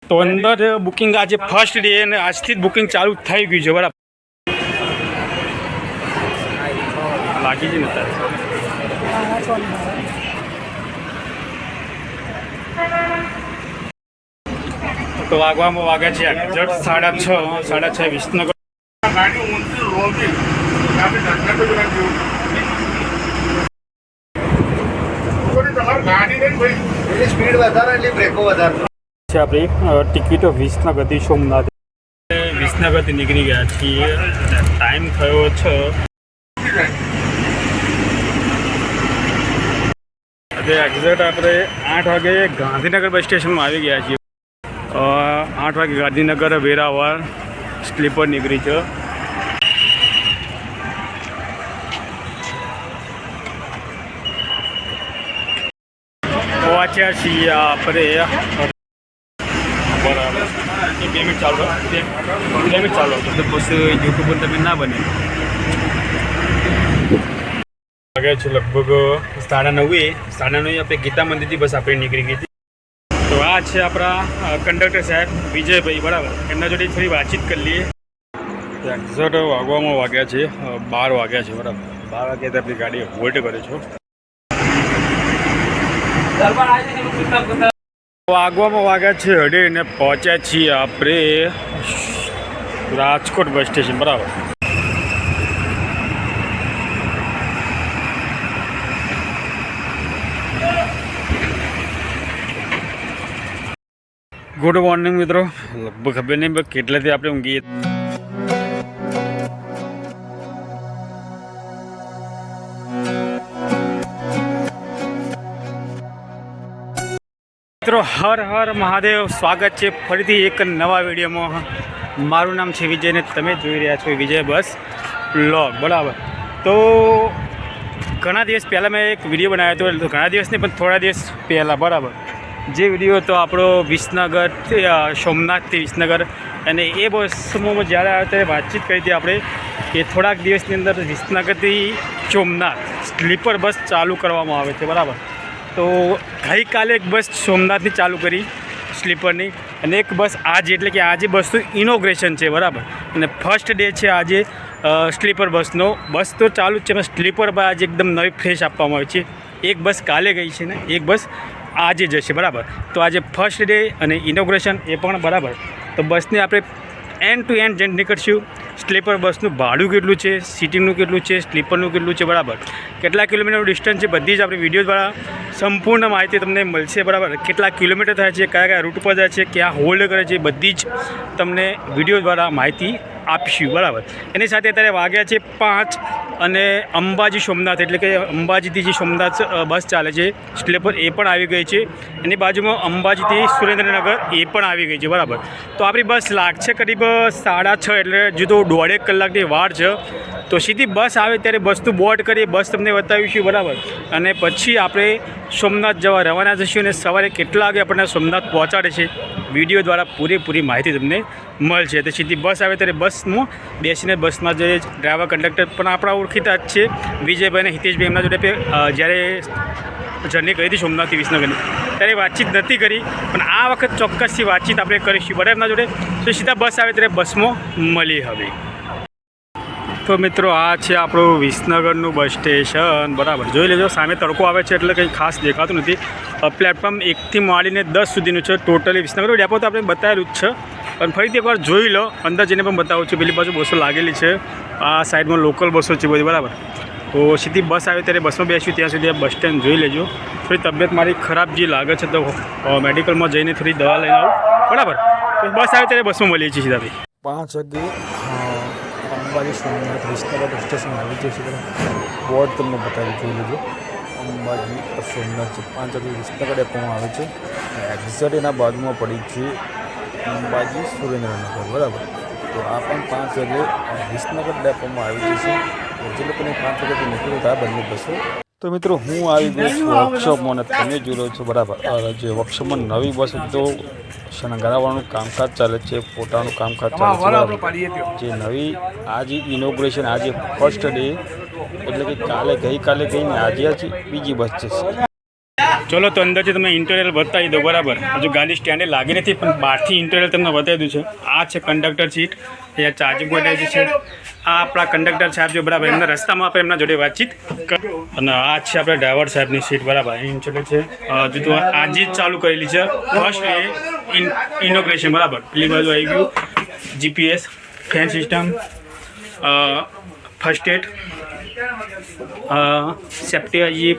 તો અંદર બુકિંગ આજે ફર્સ્ટ ડે અને આજથી જ બુકિંગ ચાલુ થઈ ગયું છે બરાબર. લાગી જ નથી તો વાગવામાં વાગ્યા છે એક્ઝેક્ટ 6:30 વિસનગર. સ્પીડ વધારે એટલે બ્રેકો વધારે છે. આપણી ટિકિટો વિસનગરથી સોમનાથ વિસનગરથી નીકળી ગયા છીએ. ટાઈમ થયો છે એક્ઝેક્ટ આપણે 8 વાગે ગાંધીનગર બસ સ્ટેશનમાં આવી ગયા છીએ. 8 વાગે ગાંધીનગર વેરાવળ સ્લીપર નીકળી છે. પહોંચ્યા છીએ આપણે બરાબર. 2 મિનિટ ચાલુ તો પછી યુટ્યુબ તમે ના બને. વાગે છે લગભગ 9:30 આપણે ગીતા મંદિરથી બસ આપણે નીકળી ગઈ હતી. તો આ છે આપણા કંડક્ટર સાહેબ વિજયભાઈ બરાબર. એમના જોડે થોડી વાતચીત કરી લઈએ. એક્ઝેક્ટ વાગવામાં વાગ્યા છે 12 વાગ્યા છે બરાબર. 12 વાગ્યા આપણી ગાડી હોલ્ડ કરે છે. વાગવામાં વાગ્યા છે 2:30 અને પહોંચ્યા છીએ આપણે રાજકોટ બસ સ્ટેશન બરાબર. ગુડ મોર્નિંગ મિત્રો. લગભગ ખબર નહીં કેટલાથી આપણે ઊંઘીએ. મિત્રો હર હર મહાદેવ. સ્વાગત છે ફરીથી એક નવા વિડીયોમાં. મારું નામ છે વિજય ને તમે જોઈ રહ્યા છો વિજય બસ બ્લોગ બરાબર. તો ઘણા દિવસ પહેલાં મેં એક વિડીયો બનાવ્યો હતો. ઘણા દિવસ નહીં પણ થોડા દિવસ પહેલાં બરાબર. જે વિડીયો હતો આપણો વિસનગરથી સોમનાથથી વિસનગર અને એ બસમાં જ્યારે આવ્યો ત્યારે વાતચીત કરી હતી આપણે કે થોડાક દિવસની અંદર વિસનગરથી સોમનાથ સ્લીપર બસ ચાલુ કરવામાં આવે છે બરાબર. તો ગઈકાલે એક બસ સોમનાથની ચાલુ કરી સ્લીપરની અને એક બસ આજે એટલે કે આજે બસનું ઇનોગ્રેશન છે બરાબર. અને ફર્સ્ટ ડે છે આજે સ્લીપર બસનો. બસ તો ચાલુ જ છે પણ સ્લીપર આજે એકદમ નવી ફ્રેશ આપવામાં આવે છે. એક બસ કાલે ગઈ છે ને એક બસ આજે જશે બરાબર. તો આજે ફર્સ્ટ ડે અને ઇનોગ્રેશન એ પણ બરાબર. તો બસને આપણે એન્ડ ટુ એન્ડ જઈને નીકળશું. સ્લીપર બસનું ભાડું કેટલું છે, સીટિંગનું કેટલું છે, સ્લીપરનું કેટલું છે બરાબર, કેટલા કિલોમીટરનું ડિસ્ટન્સ છે, બધી જ આપણી વિડીયો દ્વારા સંપૂર્ણ માહિતી તમને મળશે બરાબર. કેટલા કિલોમીટર થાય છે, કયા કયા રૂટ પર જાય છે, ક્યાં હોલ્ડ કરે છે, બધી જ તમને વિડીયો દ્વારા માહિતી આપીશું બરાબર. એની સાથે અત્યારે વાગ્યા છે 5 અને અંબાજી સોમનાથ એટલે કે અંબાજીથી જે સોમનાથ બસ ચાલે છે સ્લીપર એ પણ આવી ગઈ છે. એની બાજુમાં અંબાજીથી સુરેન્દ્રનગર એ પણ આવી ગઈ છે બરાબર. તો આપણી બસ લાગશે કરીબ 6:30 એટલે હજુ તો 1.5 કલાકની વાર છે. તો સીધી બસ આવે ત્યારે બસનું બોર્ડ કરીએ, બસ તમને બતાવીશું બરાબર. અને પછી આપણે સોમનાથ જવા રવાના થઈશું અને સવારે કેટલા વાગે આપણને સોમનાથ પહોંચાડે છે વિડીયો દ્વારા પૂરેપૂરી માહિતી તમને મળશે. તો સીધી બસ આવે ત્યારે બસમાં બેસીને બસમાં જે ડ્રાઈવર કંડક્ટર પણ આપણા ઓળખીતા જ છે વિજયભાઈ અને હિતેશભાઈ. એમના જોડે જ્યારે જર્ની કરી હતી સોમનાથથી વિસનગરની ત્યારે વાતચીત નથી કરી પણ આ વખત ચોક્કસથી વાતચીત આપણે કરીશું બરાબર એમના જોડે. તો સીધા બસ આવે ત્યારે બસમાં મળી હવે. તો મિત્રો આ છે આપણું વિસનગરનું બસ સ્ટેશન બરાબર. જોઈ લેજો સામે તડકો આવે છે એટલે કંઈ ખાસ દેખાતું નથી. પ્લેટફોર્મ 1થી માંડીને 10 સુધીનું છે ટોટલી. વિસનગરનું ડેપો તો આપણે બતાવેલું જ છે પણ ફરીથી એકવાર જોઈ લો. અંદર જઈને પણ બતાવું છું. પેલી બાજુ બસો લાગેલી છે, આ સાઈડમાં લોકલ બસો છે બધી બરાબર. તો સીધી બસ આવે ત્યારે બસમાં બેસ્યું ત્યાં સુધી આ બસ સ્ટેન્ડ જોઈ લેજો. થોડી તબિયત મારી ખરાબ જે લાગે છે તો મેડિકલમાં જઈને થોડી દવા લઈને આવું બરાબર. તો બસ આવે ત્યારે બસમાં મળીએ છીએ સીધા. 5 વાગે અંબાજી સોમનાથ વિસનગર બસ સ્ટેશન આવી જશે બરાબર. બોર્ડ તમને બતાવી જોઈ લેજો. અંબાજી સોમનાથ છે 5 વાગે વિસનગર ડેપોમાં આવે છે. એક્ઝેક્ટ એના બાજુમાં પડી છે અંબાજી સુરેન્દ્રનગર બરાબર. તો આ પણ 5 વાગે વિસનગર ડેપોમાં આવી જશે. જે લોકોને 5 વાગ્યાથી નીકળ્યું આ બંને બસો તો મિત્રો હું આવી ગયો છું વર્કશોપમાં અને તમે જોઈ રહ્યો છો બરાબર જે વર્કશોપમાં નવી બસ તો શણગારવાનું કામકાજ ચાલે છે, પોતાનું કામકાજ ચાલે છે બરાબર. જે નવી આજે ઇનોગ્રેશન આજે ફર્સ્ટ ડે એટલે કે ગઈકાલે ગઈને આજે બીજી બસ છે. ચલો તો અંદરથી તમે ઇન્ટિરિયર બતાવી દો બરાબર. હજુ ગાડી સ્ટેન્ડે લાગી નથી પણ બહારથી ઇન્ટિરિયર તમને બતાવી દઉં છે. આ છે કંડક્ટર સીટ, અહીંયા ચાર્જિંગ પોઈન્ટ આવી છે. આ આપણા કંડક્ટર સાહેબ જો બરાબર એમના રસ્તામાં આપણે એમના જોડે વાતચીત અને આ છે આપણે ડ્રાઈવર સાહેબની સીટ બરાબર. ઇન્ટિરિયર છે હજુ તો આજે જ ચાલુ કરેલી છે ફર્સ્ટ ડે ઇનોગ્રેશન બરાબર. પેલી બાજુ આવી ગયું GPS, fan system, first aid, safety હજી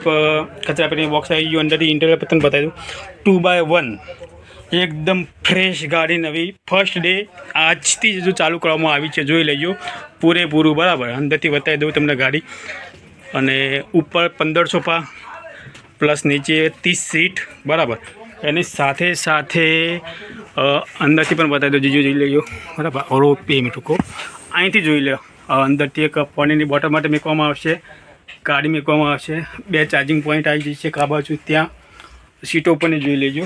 કચરા પેટીની બોક્સ આવી ગયું. અંદરથી ઇન્ટિરિયર પર તમને બતાવી દઉં 2x1 એકદમ ફ્રેશ ગાડી નવી ફર્સ્ટ ડે આજથી જ ચાલુ કરવામાં આવી છે. જોઈ લેજો પૂરેપૂરું બરાબર. અંદરથી બતાવી દઉં તમને ગાડી અને ઉપર 15 સોફા પ્લસ નીચે 30 સીટ બરાબર. એની સાથે સાથે અંદરથી પણ બતાવી દો જીજુ જોઈ લેજો બરાબર. ઓરો 2 મિનિટ રૂકો, અહીંથી જોઈ લો. અંદરથી એક પાણીની બોટલ માટે મૂકવામાં આવશે, ગાડી મૂકવામાં આવશે. 2 ચાર્જિંગ પોઈન્ટ આવી જશે આ બાજુ, ત્યાં સીટો ઉપરની જોઈ લેજો.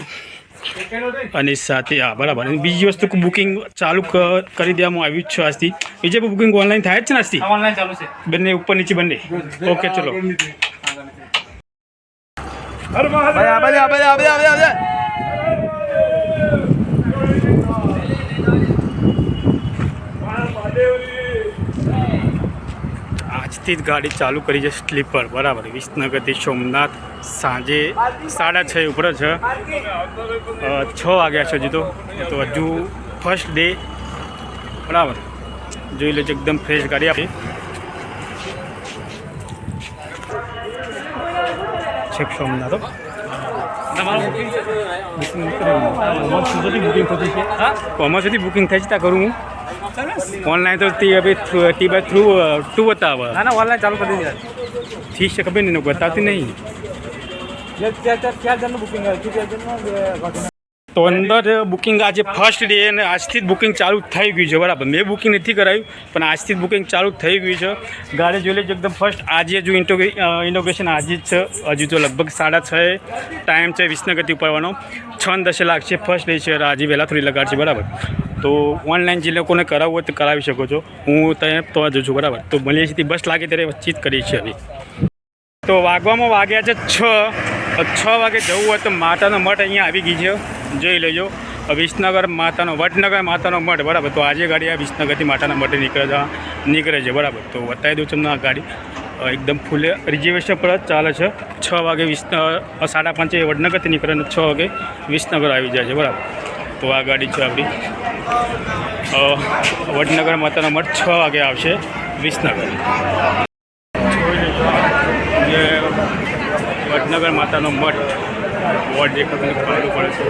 અને સાથે હા બરાબર. અને બીજી વસ્તુ બુકિંગ ચાલુ કરી દેવામાં આવ્યું જ છે આજથી. બીજે પણ બુકિંગ ઓનલાઈન થાય જ છે ને આજથી? ઓનલાઈન ચાલુ છે બંને, ઉપર નીચે બંને. ઓકે ચલો. આજથી જ ગાડી ચાલુ કરી છે સ્લીપર બરાબર. વિસનગરથી સોમનાથ સાંજે 6:30 ઉપર છે. 6 વાગ્યા છે હજુ તો હજુ ફર્સ્ટ ડે બરાબર. જોઈ લેજો એકદમ ફ્રેશ ગાડી આપી છેક સોમનાથ. કોમર્સથી બુકિંગ થઈ જતા કરું હું ઓનલાઈન તો T/2 બતાવે. ના ના ઓનલાઈન ચાલુ કરી દીધા. ઠીક છે, ખબર નહીં બતાવતી નહીં. તો અંદર બુકિંગ આજે ફર્સ્ટ ડે અને આજથી જ બુકિંગ ચાલુ થઈ ગયું છે બરાબર. મેં બુકિંગ નથી કરાવ્યું પણ આજથી જ બુકિંગ ચાલુ થઈ ગયું છે. ગાડી જોઈ લેજો એકદમ ફર્સ્ટ. આજે જો ઇનોગ્રેશન આજે જ છે. હજુ તો લગભગ 6:30 ટાઈમ છે વિસનગરથી ઉપરવાનો. 6:10 લાગશે. ફર્સ્ટ ડે છે, આજે વહેલા થોડી લગાડશે બરાબર. તો ઓનલાઈન જે લોકોને કરાવવું હોય તો કરાવી શકો છો. હું ત્યાં તો જોઉં છું બરાબર. તો મળીએ છીએ બસ લાગે ત્યારે વાતચીત કરીએ છીએ હવે. તો વાગ્યા છે 6 વાગે જવું હોય તો માતાનો મઠ અહીંયા આવી ગઈ છે. જોઈ લેજો વિસનગર માતાનો વડનગર માતાનો મઠ બરાબર. તો આજે ગાડી આ વિસનગરથી માતાના મઠે નીકળે છે બરાબર. તો બતાવી દઉં તમને આ ગાડી એકદમ ફૂલ રિઝર્વેશન પર જ ચાલે છે. 6 વાગે 5:30 વડનગરથી નીકળે અને 6 વાગે વિસનગર આવી જાય છે બરાબર. તો આ ગાડી છે આપણી વડનગર માતાનો મઠ. 6 વાગે આવશે વિસનગર. જે વડનગર માતાનો મઠ વોર્ડ દેખાતું ખબર પડે છે.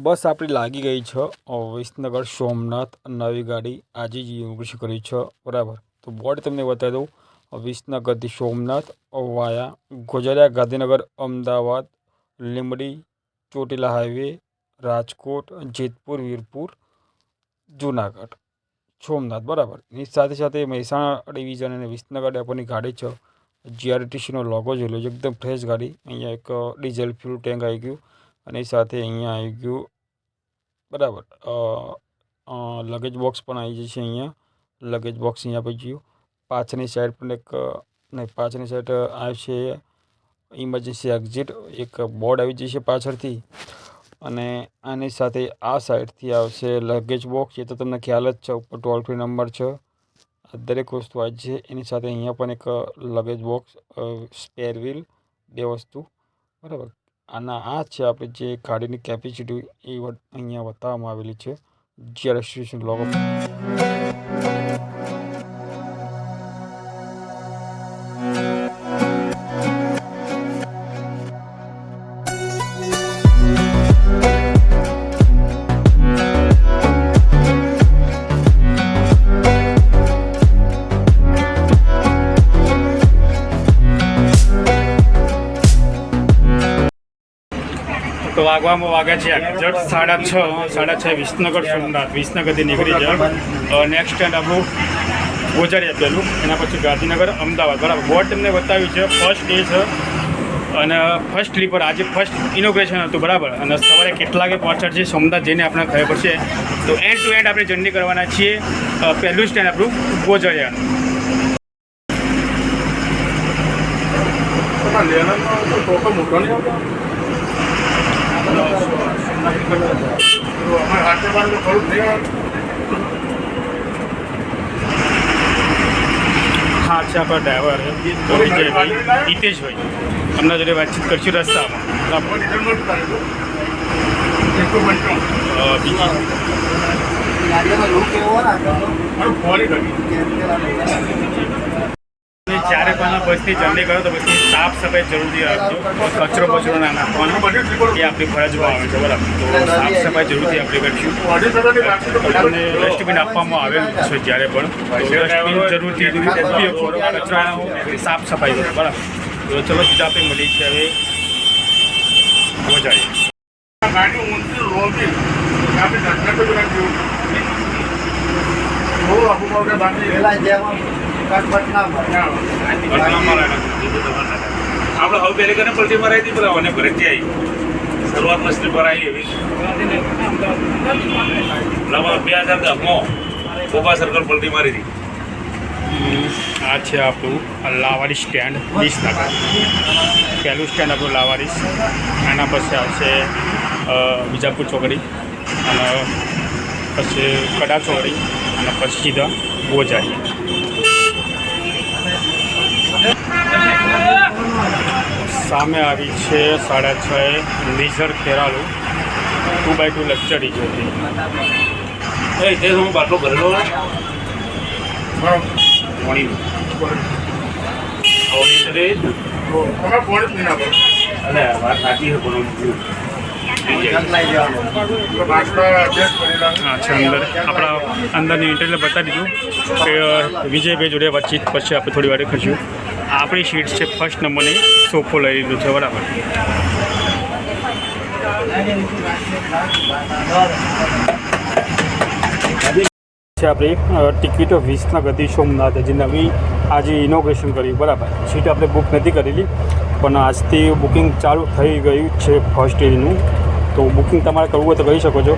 બસ આપણી લાગી ગઈ છે વિસનગર સોમનાથ. નવી ગાડી આજે જ ઇનોગ્રેશન કરી છે બરાબર. તો બોર્ડ તમને બતાવી દઉં. વિસનગરથી સોમનાથ વાયા ગોઝારિયા, ગાંધીનગર, અમદાવાદ, લીંબડી, ચોટીલા હાઈવે, રાજકોટ, જેતપુર, વીરપુર, જુનાગઢ, સોમનાથ બરાબર. એની સાથે સાથે મહેસાણા ડિવિઝન અને વિસનગર ડેપોની ગાડી છે. GRTCનો લોગો જોઈ લો. એકદમ ફ્રેશ ગાડી. અહીંયા એક ડીઝલ ફ્યુલ ટેન્ક આવી ગયું અને સાથે અહીંયા આવી ગયું બરાબર. લગેજ બોક્સ પણ આવી જશે. અહીંયા લગેજ બોક્સ અહીંયા આવી ગયું. પાછળની સાઈડ પણ પાછળની સાઈડ આવશે ઇમરજન્સી એક્ઝિટ. એક બોર્ડ આવી જશે પાછળથી અને આની સાથે આ સાઈડથી આવશે લગેજ બોક્સ. એ તો તમને ખ્યાલ જ છે, ઉપર ટોલ ફ્રી નંબર છે. દરેક વસ્તુ આવી છે. એની સાથે અહીંયા પણ એક લગેજ બોક્સ, સ્પેર વ્હીલ, 2 વસ્તુ બરાબર. આ છે આપણે જે ગાડીની કેપેસિટી એ અહીંયા બતાવવામાં આવેલી છે. GRTC logo. વાગવામાં વાગ્યા છે એક્ઝેક્ટ 6:30 વિસનગર સોમનાથ. વિસનગરથી નીકળી જાય નેક્સ્ટ સ્ટેન્ડ આપણું ગોજારી આપેલું, એના પછી ગાંધીનગર અમદાવાદ. બરાબર, બોર્ડ તમને બતાવ્યું છે ફર્સ્ટ ડે છે અને ફર્સ્ટ સ્લીપર આજે ફર્સ્ટ ઇનોગ્રેશન હતું. બરાબર, અને સવારે કેટલા વાગે પહોંચાડ છે સોમનાથ જઈને આપણે ખબર પડશે. તો એન્ડ ટુ એન્ડ આપણે જર્ની કરવાના છીએ. પહેલું સ્ટેન્ડ આપણું ગોજારિયાનું. હા છે આપણા ડ્રાઈવર વિજયભાઈ, હિતેશભાઈ, એમના જોડે વાતચીત કરશું રસ્તામાં. જ્યારે પણ બસની જર્ની કરો તો બસની સાફ સફાઈ જરૂરથી રાખજો. કચરો ના નાખવાનો એ આપણી ફરજમાં આવે છે. બરાબર, તો સાફ સફાઈ જરૂરથી આપણે કરીશું. તમને ડસ્ટબિન આપવામાં આવેલું છે જ્યારે પણ ડસ્ટબિન જરૂરથી ઉપયોગ કરો, કચરાનો સાફ સફાઈ કરો. બરાબર, તો ચલો સીધા આપણે મળી છે હવે ગોજારી. આપણે હવે પહેલે કરીને પલટી મરાઈ હતી પેલા અને ઘરેથી આવી શરૂઆત મસ્તી ભરાઈ એવી 2010માં ગોપા સર્કલ પલટી મારી હતી. આ છે આપણું લાવારીસ સ્ટેન્ડ વિસનગર. પહેલું સ્ટેન્ડ આપણું લાવારીસ, આના પછી આવશે વિજાપુર ચોકડી, અને પછી કડા ચોકડી, અને પછી સીધા ગોજારી. સામે આવી છે 6:30 લીઝર ખેરાલુ 2x2 લક્ઝરી જોતી. એ તે હું બાટલો ભરેલો વાત સાચી છે પણ અચ્છા, અંદર આપણા અંદરની ઇન્ટરવ્યુ બતાવી દીધું કે વિજયભાઈ જોડે વાતચીત પછી આપણે થોડી વાર કરશું. આપણી સીટ છે ફર્સ્ટ નંબરની, સોફો લઈ લીધો છે. બરાબર, છે આપણી ટિકિટ વિસનગરથી સોમનાથ જે નવી આજે ઇનોગ્રેશન કર્યું. બરાબર, સીટ આપણે બુક નથી કરેલી પણ આજથી બુકિંગ ચાલુ થઈ ગયું છે ફર્સ્ટ ડેનું. તો બુકિંગ તમારે કરવું હોય તો કરી શકો છો.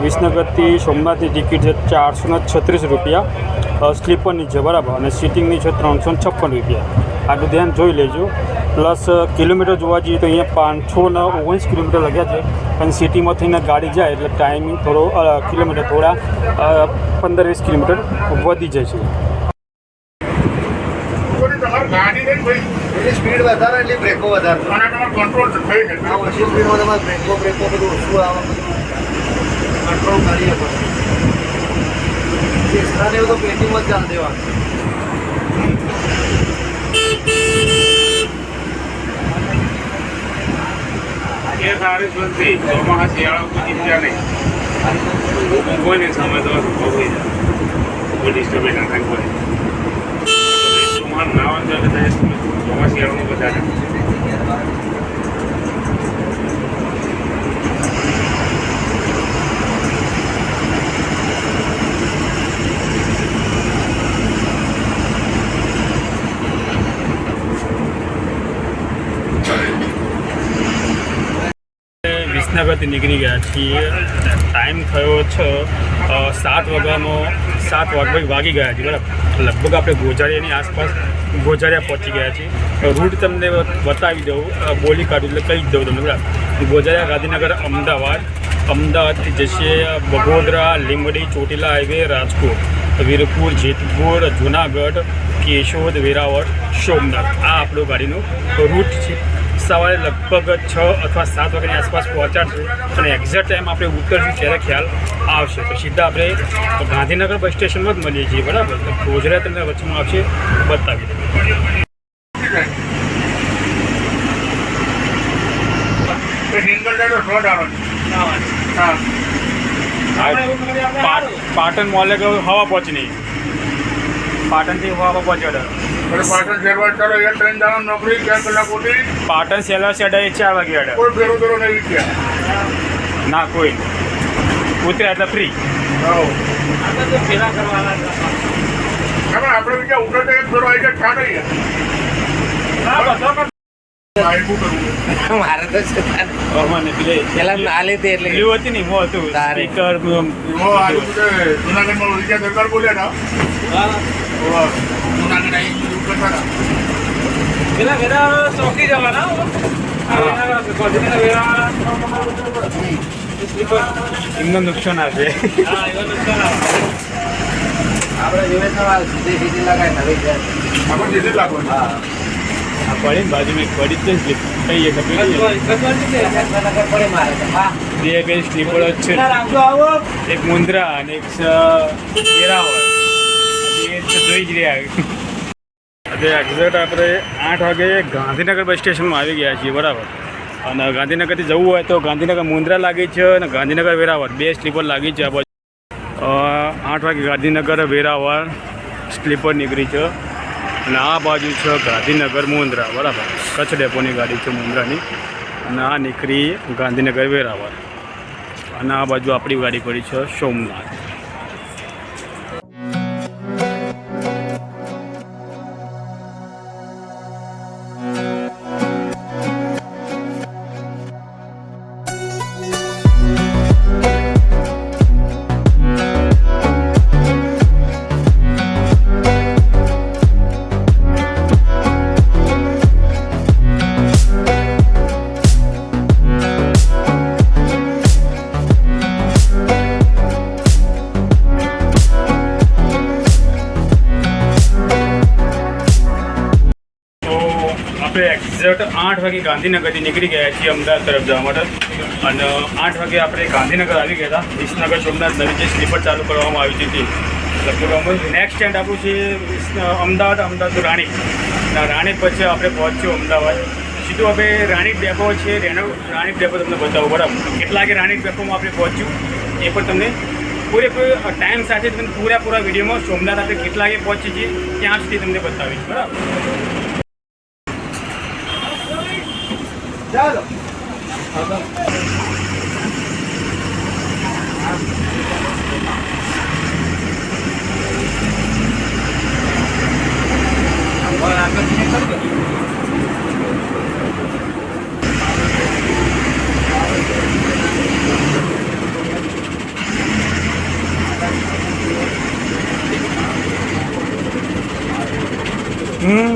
વિસનગરથી સોમનાથની ટિકિટ છે 436 રૂપિયા સ્લીપરની છે. બરાબર, અને સિટિંગની છે 356 રૂપિયા. આટલું ધ્યાન જોઈ લેજો. પ્લસ કિલોમીટર જોવા જઈએ તો અહીંયા 519 કિલોમીટર લગ્યા છે, પણ સિટીમાં થઈને ગાડી જાય એટલે ટાઈમિંગ થોડો કિલોમીટર થોડા 15-20 કિલોમીટર વધી જાય છે. સ્પીડ વધારે એટલે બ્રેકો વધારે કંટ્રોલ થઈ જાય. ઓછી સ્પીડમાં તમારે બ્રેકો બધું ઓછું આવે, કંટ્રોલ કરી શકો. એક્સ્ટ્રા ને એવું તો પેટીમાં જ ચાલ દેવાનું. એ સારી બનતી ચોમાસા શિયાળા કોઈ ચિંતા નહીં. કોઈને સમય તો હોય જાય કોઈ ડિસ્ટર્બ ના થાય. કોઈ ચોમાસા નાવાનું ચાલે થાય ચોમાસા શિયાળાનું બધા વિસનગરથી નીકળી ગયા છીએ. ટાઈમ થયો છે 7 વાગી ગયા છે. બરાબર, લગભગ આપણે ગોજારિયાની આસપાસ ગોજારિયા પહોંચી ગયા છીએ. રૂટ તમને બતાવી દઉં, બોલી કાઢું એટલે કહી જ દઉં તમને. બરાબર, ગોજારિયા ગાંધીનગર અમદાવાદ, અમદાવાદથી જશે બગોદરા, લીંબડી, ચોટીલા હાઈવે, રાજકોટ, વીરપુર, જેતપુર, જુનાગઢ, કેશોદ, વેરાવળ, સોમનાથ. આ આપણો ગાડીનો રૂટ છે. સવારે લગભગ 6 અથવા 7 વાગ્યાની આસપાસ પહોંચાડશે અને એક્ઝેક્ટ ટાઈમ આપણે ઉતરશું ત્યારે ખ્યાલ આવશે. તો સીધા આપણે ગાંધીનગર બસ સ્ટેશનમાં જ મળીએ છીએ. બરાબર, તો ગોજરાત તમને વચમાં આવશે, બતાવી પાટણ મોલે હવા પહોંચી નહીં. પાટણથી હોવા પહોંચ્યો અને પાટણ શેરવાડ ચાલો એ ટ્રેન જવાનું નોકરી 4 કલાક ઉઠી પાટણ સેલર સેડ 4 વાગે અડે કોઈ ફેરો ફેરો નહીં ગયા. ના કોઈ ઉતર્યા એટલે ફ્રી. આપણે બીજા ઉઠે તો એક ફેરો આવી જાય ઠાડ આવી મારે તો છે મને પેલા ના લેતી એટલે પેલું હતી ને હું હતું તારે. સ્પીકર જુનાગઢમાં વિજય સરકાર બોલ્યા હતા જુનાગઢ આવી ઉઠતા હતા. પેલા વેરા ચોકી જવાના એમનું નુકસાન આપે. આપણે જોડે સવાલ સીધી સીધી લગાય નવી જાય આપણે જેટલી લાગવાનું હા આ પડી ને બાજુમાં એક પડી જ છે કહીએ તો પેલી પડે મારે તો હા બે સ્લીપર જ છે આવજો આવો એક મુંદ્રા અને એક વેરાવળ એ તો જોઈ જ રહ્યા. હવે એક્ઝેક્ટ આપણે 8 વાગે ગાંધીનગર બસ સ્ટેશનમાં આવી ગયા છીએ બરાબર. અને ગાંધીનગરથી જવું હોય તો ગાંધીનગર મુંદ્રા લાગી છે અને ગાંધીનગર વેરાવળ 2 સ્લીપર લાગી છે. આ બાજુ 8 વાગે ગાંધીનગર વેરાવળ સ્લીપર નીકળી છે અને આ બાજુ છે ગાંધીનગર મુંદ્રા બરાબર. કચ્છ ડેપોની ગાડી છે મુંદ્રાની અને આ નીકળી ગાંધીનગર વેરાવળ અને આ બાજુ આપણી ગાડી પડી છે સોમનાથ. એક્ઝેક્ટ 8 વાગે ગાંધીનગરથી નીકળી ગયા છીએ અમદાવાદ તરફ જવા માટે અને 8 વાગે આપણે ગાંધીનગર આવી ગયા હતા. વિસનગર સોમનાથ નવી જે સ્લીપર ચાલુ કરવામાં આવી હતી લગભગ નેક્સ્ટ સ્ટેન્ડ આપણું છે અમદાવાદ તો રાણીપ અને રાણીપ પછી આપણે પહોંચ્યો અમદાવાદ. સીધું હવે રાણીપ ડેપો છે રાણીપ ડેપો તમને બતાવું બરાબર. કેટલા વાગે રાણીપ ડેપોમાં આપણે પહોંચ્યું એ પણ તમને પૂરેપૂરો ટાઈમ સાથે તમને પૂરેપૂરા વિડીયોમાં સોમનાથ આપણે કેટલા વાગે પહોંચીએ છીએ ત્યાં સુધી તમને બતાવીશ બરાબર. ચાલો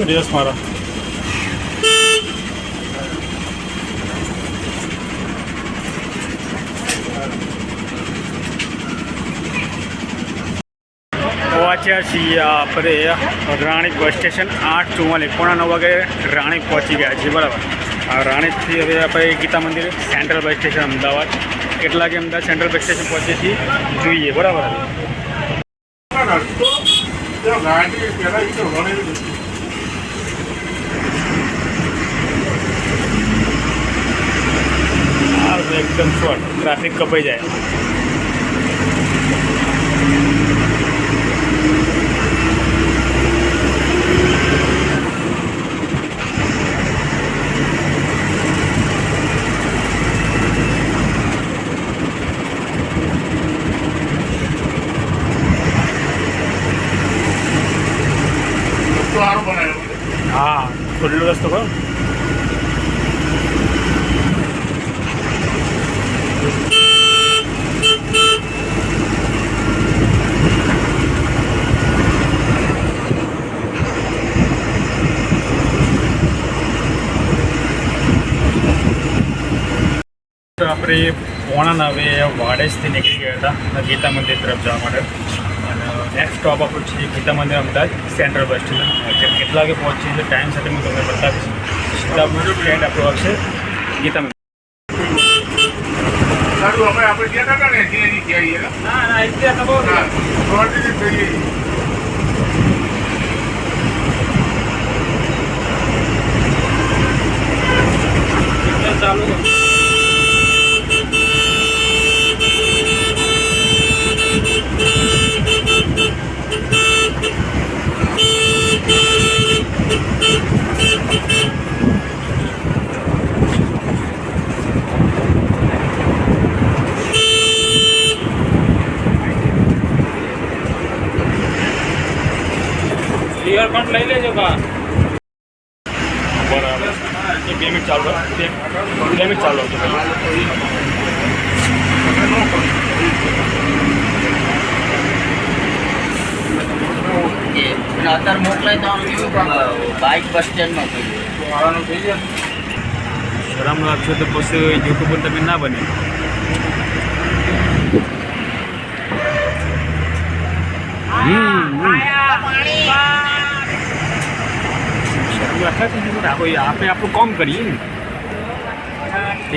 દિવસ મારા પહોંચ્યા છીએ આપણે રાણીપ બસ સ્ટેશન 8:44 9 વાગે રાણીપ પહોંચી ગયા છીએ બરાબર. આ રાણીપથી હવે આપણે ગીતા મંદિર સેન્ટ્રલ બસ સ્ટેશન અમદાવાદ કેટલા વાગે અમદાવાદ સેન્ટ્રલ બસ સ્ટેશન પહોંચીએ છીએ જોઈએ બરાબર. ગાડી પહેલા એ તો વળેલી એકદમ શોર્ટ ટ્રાફિક કપાઈ જાય. સારું બનાવ્યું. હા ખુલ્લો રસ્તો કરો. આપણે 8:45 વાડેજથી નીકળી ગયા હતા ગીતા મંદિર તરફ જવા માટે અને નેક્સ્ટ સ્ટોપ આપણું છે ગીતા મંદિર અમદાવાદ સેન્ટ્રલ બસ સ્ટેશન. કેટલા વાગે પહોંચીએ છે ટાઈમ સાથે હું તમને બતાવીશ. સીધા સ્ટેન્ડ આપણું આવશે ગીતા મંદિર. સારું અમે આપણે ગયા હતા ને ત્યાં જઈએ ના અત્યારે તો હા રોડથી જ જઈએ ચાલુ 2 મિનિટ ચાલુ રહો. 2 મિનિટ ચાલુ રાખજો ભાઈ. અત્યારે મોકલાય તો બાઇક બસ સ્ટેન્ડમાં થઈ વાળાનું થઈ જાય. શરમ રાખશો તો પછી યુટ્યુબ પર તમે ના બને. આપણે આપણું કામ કરીએ ને.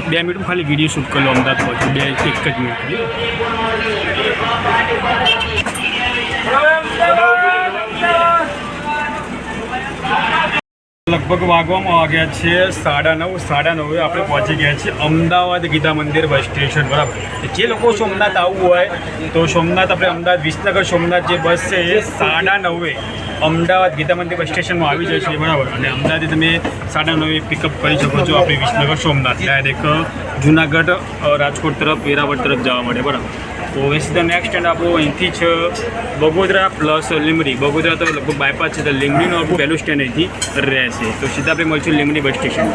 1-2 મિનિટ ખાલી વિડીયો શૂટ કરી લો અમદાવાદ પહોંચી 1 જ મિનિટ લગભગ વાગવામાં વાગ્યા છે 9:30. 9:30 આપણે પહોંચી ગયા છીએ અમદાવાદ ગીતા મંદિર બસ સ્ટેશન. બરાબર. જે લોકો સોમનાથ આવવું હોય તો સોમનાથ આપણે અમદાવાદ વિસનગર સોમનાથ જે બસ છે એ 9:30 અમદાવાદ ગીતા મંદિર બસ સ્ટેશનમાં આવી જાય છે. બરાબર. અને અમદાવાદથી તમે 9:30 પિકઅપ કરી શકો છો આપણે વિસનગર સોમનાથ ડાયરેક્ટ જુનાગઢ રાજકોટ તરફ વેરાવળ તરફ જવા માટે. બરાબર. તો હવે સીધા નેક્સ્ટ સ્ટેન્ડ આપણું અહીંથી જ બગોદરા પ્લસ લીંબડી. બગોદરા તો લગભગ બાયપાસ છે તો લીંબડીનું આપણું પહેલું સ્ટેન્ડ અહીંથી રહેશે. તો સીધા આપણે મળીશું લીંબડી બસ સ્ટેશન.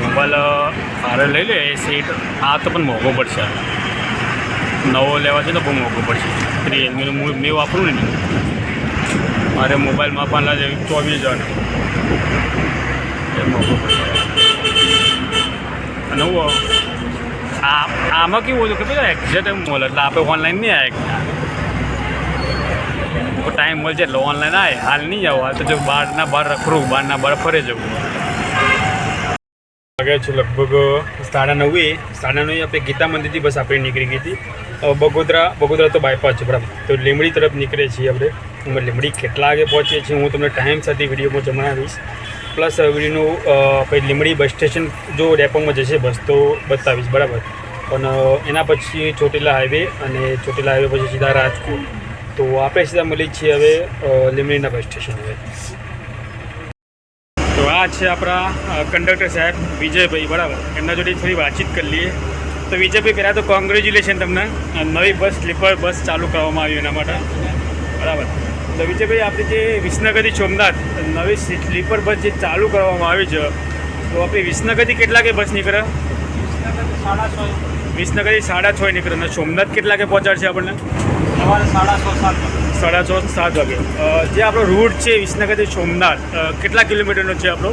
મોબાઈલ હારે લઈ લે એ સીટ. આ તો પણ મોંઘો પડશે. નવો લેવા છે તો બહુ મોંઘો પડશે. રિયલમીનું મેં વાપરું ને મારે મોબાઈલમાં પણ લાગે 24,000 એ મોંઘો પડશે. અને આમાં કેવું હતું કે પેલા એક્ઝેક્ટ મોલ એટલે આપણે ઓનલાઈન નહીં આવ્યા. ટાઈમ મળશે એટલે ઓનલાઈન આવે. હાલ નહીં જાવ. હાલ તો જો બહારના બહાર રખડું બહારના બહાર ફરે જવું. વાગ્યા છે લગભગ 9:30. 9:30 આપણે ગીતા મંદિરથી બસ આપણે નીકળી ગઈ હતી બગોદરા તો બાયપાસ છે. બરાબર. તો લીંબડી તરફ નીકળે છીએ આપણે. લીંબડી કેટલા વાગે પહોંચીએ છીએ હું તમને ટાઈમ સાથે વિડીયોમાં જણાવીશ. પ્લસ વિડીયોનું પછી લીંબડી બસ સ્ટેશન જો ડેપોમાં જશે બસ તો બતાવીશ. બરાબર. પણ એના પછી ચોટીલા હાઈવે અને ચોટીલા હાઈવે પછી સીધા રાજકોટ. તો આપણે સીધા મળી છીએ હવે લીંબડીના બસ સ્ટેશન. હવે તો આ છે આપણા કંડક્ટર સાહેબ વિજયભાઈ. બરાબર. એમના જોડે થોડી વાતચીત કરી લઈએ. તો વિજયભાઈ પહેલાં તો કોંગ્રેચ્યુલેશન તમને નવી બસ સ્લીપર બસ ચાલુ કરવામાં આવી એના માટે. બરાબર. તો વિજયભાઈ આપણે જે વિસનગરથી સોમનાથ નવી સ્લીપર બસ જે ચાલુ કરવામાં આવી છે તો આપણે વિસનગરથી કેટલા કે બસ નીકળે? વિસનગરથી 6:30 નીકળે. અને સોમનાથ કેટલા કે પહોંચાડશે આપણને? સવારે 6:30 7 વાગે. જે આપણો રૂટ છે વિસનગરથી સોમનાથ કેટલા કિલોમીટરનો છે આપણો?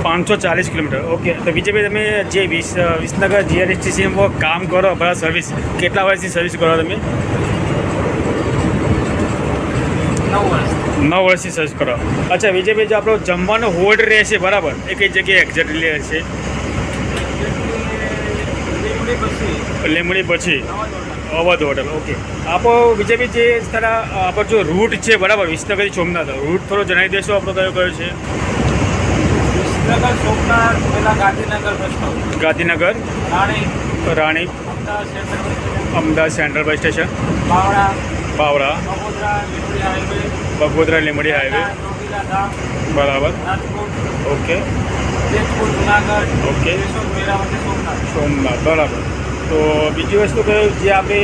540 કિલોમીટર. ઓકે. તો વિજયભાઈ તમે જે વિસનગર જીઆરએસટીસીમાં કામ કરો બરાબર સર્વિસ કેટલા વર્ષથી સર્વિસ કરો તમે? 9 વર્ષથી સર્વિસ કરો. અચ્છા વિજયભાઈ જો આપણો જમવાનો હોલ્ડ રહેશે બરાબર એ કઈ જગ્યાએ એક્ઝેક્ટલી રહેશે? લીંબડી પછી અવધ હોટલ. ઓકે. આપો વિજયભાઈ જે તારા આપણો જો રૂટ છે બરાબર વિસનગરથી સોમનાથ રૂટ થોડો જણાવી દેશો આપણો કયો છે? સોમનાથ પેલા ગાંધીનગર રાણી Ahmedabad central bus station Bavla Bagodara Limbdi highway. બરાબર. Okay okay Somnath. બરાબર. તો બીજી વસ્તુ કે જે આપણે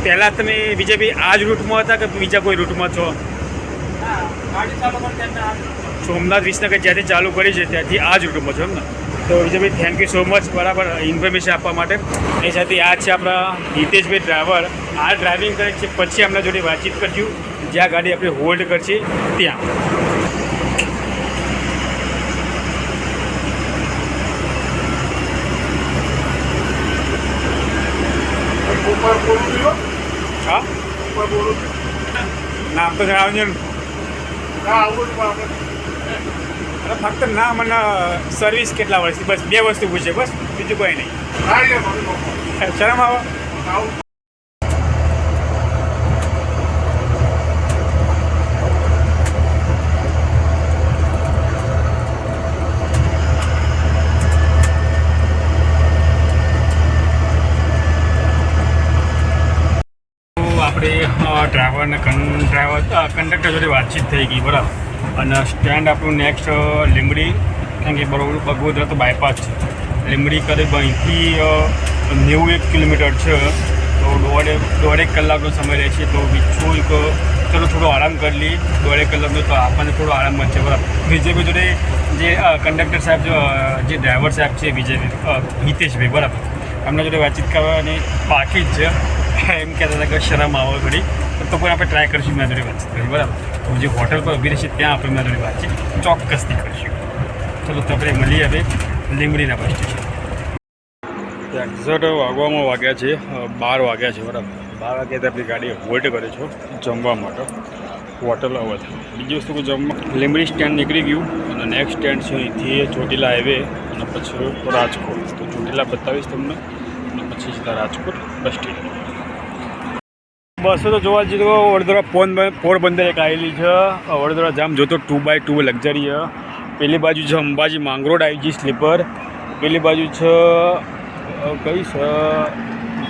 પહેલાં તમે વિજયભાઈ આ જ રૂટમાં હતા કે બીજા કોઈ રૂટમાં છો? સોમનાથ વિસનગર જ્યાંથી ચાલુ કરી છે ત્યાંથી આ જ રૂટમાં છો એમ ને? તો Vijaybhai thank you so much. બરાબર ઇન્ફોર્મેશન આપવા માટે. એ સાથે આ છે આપણા હિતેશભાઈ ડ્રાઈવર. આ ડ્રાઇવિંગ કરે છે પછી એમના જોડે વાતચીત કરશું જ્યાં ગાડી આપણે હોલ્ડ કરશે ત્યાં. હા નામ તો જણાવજો ને. અને ફક્ત ના મને સર્વિસ કેટલા વર્ષથી બસ 2 વસ્તુ પૂછે બસ બીજું કોઈ નહીં. શરમ આવે. આપણે કંડક્ટર જોડે વાતચીત થઈ ગઈ બરાબર. અને સ્ટેન્ડ આપણું નેક્સ્ટ લીંબડી, કારણ કે બરોબર બગોદરા તો બાયપાસ છે. લીંબડી કરીબ અહીંથી 91 કિલોમીટર છે. તો દોઢેક કલાકનો સમય રહેશે. તો બીજું એક ચલો થોડો આરામ કરી લઈએ. 1.5 કલાકનો તો આપણને થોડો આરામ મળશે બરાબર. વિજયભાઈ જોડે જે કંડક્ટર સાહેબ જે ડ્રાઈવર સાહેબ છે હિતેશભાઈ બરાબર, એમના જોડે વાતચીત કરવાની બાકી જ છે. એમ કહેતા હતા કે શરમ આવે ઘડી તો પણ આપણે ટ્રાય કરીશું એમના જોડે વાતચીત કરી બરાબર. તો જે હોટલ પર ઊભી રહેશે ત્યાં આપણે એમના જોડે વાતચીત ચોક્કસથી કરીશું. ચલો તો આપણે મળીએ હવે લીંબડીના બસ સ્ટેશન. એક્ઝેક્ટ વાગવામાં વાગ્યા છે 12 વાગ્યા છે બરાબર. 12 વાગ્યા તો આપણી ગાડી હોલ્ડ કરે છે જમવા માટે હોટલ અવધ. બીજી વસ્તુ કે જમવા લીંબડી સ્ટેન્ડ નીકળી ગયું અને નેક્સ્ટ સ્ટેન્ડ છે અહીંથી ચોટીલા હાઈવે અને પછી રાજકોટ. તો ચોટીલા બતાવીશ તમને અને પછી સીધા રાજકોટ બસ સ્ટેન્ડ. બસો તો જોવા જઈએ તો વડોદરા પોરબંદર એક આવેલી છે. વડોદરા જામ જોતો 2x2 લક્ઝરી. પેલી બાજુ છે અંબાજી માંગરોળ આવી ગઈ સ્લીપર. પેલી બાજુ છે કઈ છે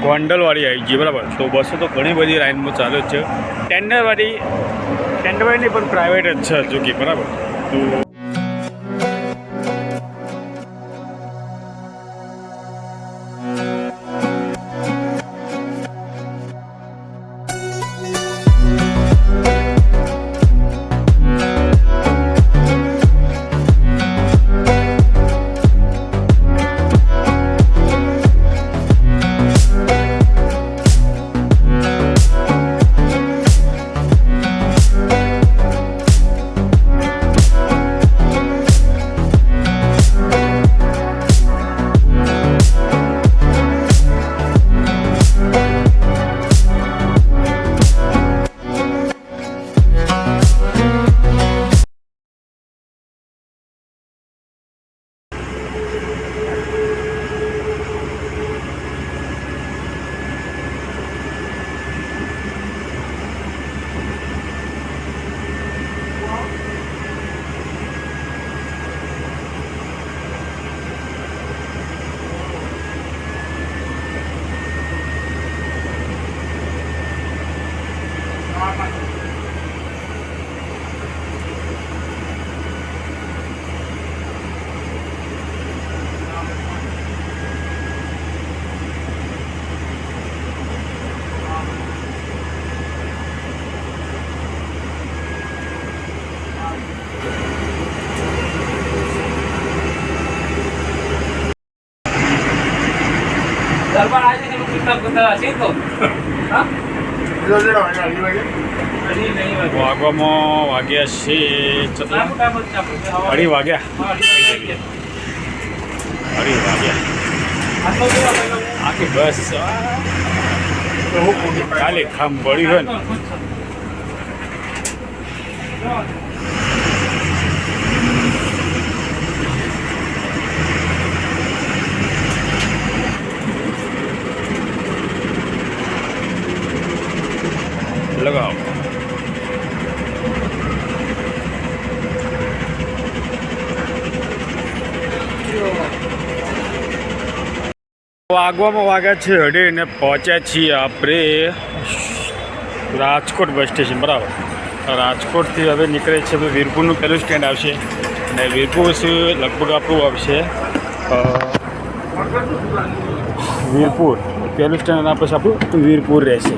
ગોંડલવાળી આવી ગઈ બરાબર. તો બસો તો ઘણી બધી લાઇનમાં ચાલે જ છે. ટેન્ડરવાળી નહીં પણ પ્રાઇવેટ જ છે જો કે બરાબર. તો વાગવામાં વાગ્યા છે 2:30 વાગ્યા. આખી બસ કાલે ખામ પડી હોય ને લગાવો. વાગવામાં વાગ્યા છે 2:30 ને પહોંચ્યા છીએ આપણે રાજકોટ બસ સ્ટેશન બરાબર. રાજકોટથી હવે નીકળે છે વીરપુરનું પહેલું સ્ટેન્ડ આવશે અને વીરપુર લગભગ આપણું આવશે વીરપુર પહેલું સ્ટેન્ડ અને પછી આપણું વીરપુર રહેશે.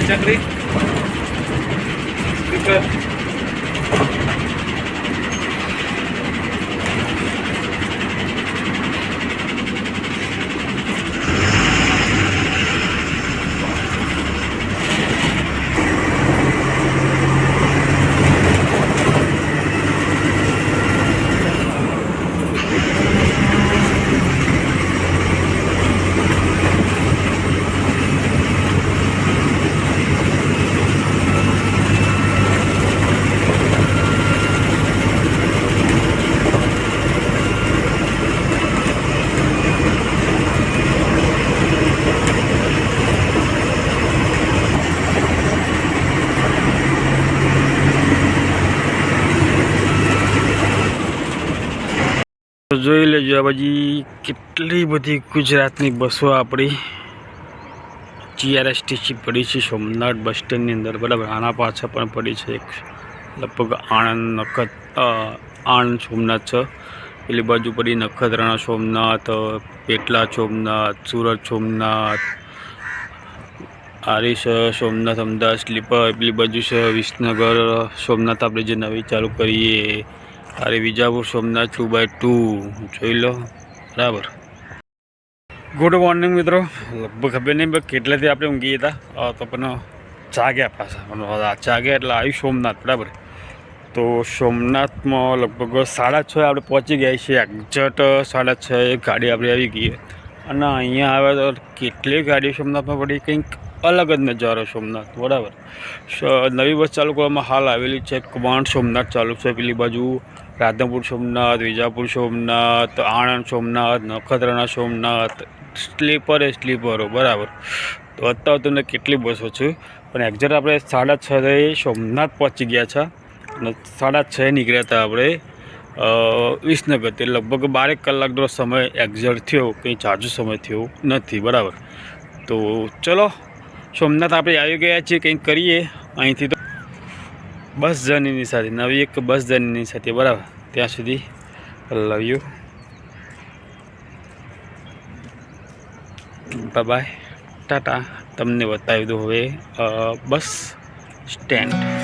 ચકરી તો જોઈ લેજો આ બાજી કેટલી બધી ગુજરાતની બસો આપણી જીઆરએસટીસી પડી છે સોમનાથ બસ સ્ટેન્ડની અંદર, બરાબર. આના પાછળ પણ પડી છે એક લગભગ આણંદ સોમનાથ છે, પેલી બાજુ પડી નખત્રાણા સોમનાથ, પેટલા સોમનાથ, સુરત સોમનાથ, આરીસ સોમનાથ અમદાવાદ સ્લીપર, પેલી બાજુ છે વિસનગર સોમનાથ આપણે જે નવી ચાલુ કરીએ, અરે વિજાપુર સોમનાથ 2x2 જોઈ લો, બરાબર. ગુડ મોર્નિંગ મિત્રો. લગભગ ખબર નહીં કેટલાથી આપણે ઊંઘી હતા તો પણ જાગ્યા પાછા જાગ્યા એટલે આવ્યું સોમનાથ, બરાબર. તો સોમનાથમાં લગભગ 6:30 આપણે પહોંચી ગયા છીએ, એક્ઝેક્ટ 6:30 ગાડી આપણે આવી ગઈ. અને અહીંયા આવ્યા તો કેટલી ગાડીઓ સોમનાથમાં પડી, કંઈક અલગ જ નજારો સોમનાથ, બરાબર. નવી બસ ચાલુ કરવામાં હાલ આવેલી છે, કમાન્ડ સોમનાથ ચાલુ છે, પેલી બાજુ રાધનપુર સોમનાથ, વિજાપુર સોમનાથ, આણંદ સોમનાથ, નખત્રાણા સોમનાથ, સ્લીપરો, બરાબર. તો અત્યારે તમને કેટલી બસો છે, પણ એક્ઝેક્ટ આપણે 6:30 સોમનાથ પહોંચી ગયા છે અને 6:30 નીકળ્યા હતા આપણે વિસનગર. તે લગભગ 12 કલાકનો સમય એક્ઝેક્ટ થયો, કંઈ ઝાઝો સમય થયો નથી, બરાબર. તો ચલો સોમનાથ આપણે આવી ગયા છીએ, કંઈક કરીએ અહીંથી. તો બસ જર્નીની સાથે નવી એક બસ જર્નીની સાથે, બરાબર. ત્યાં સુધી લવ યુ, બાય, ટાટા. તમને બતાવી દો હવે બસ સ્ટેન્ડ.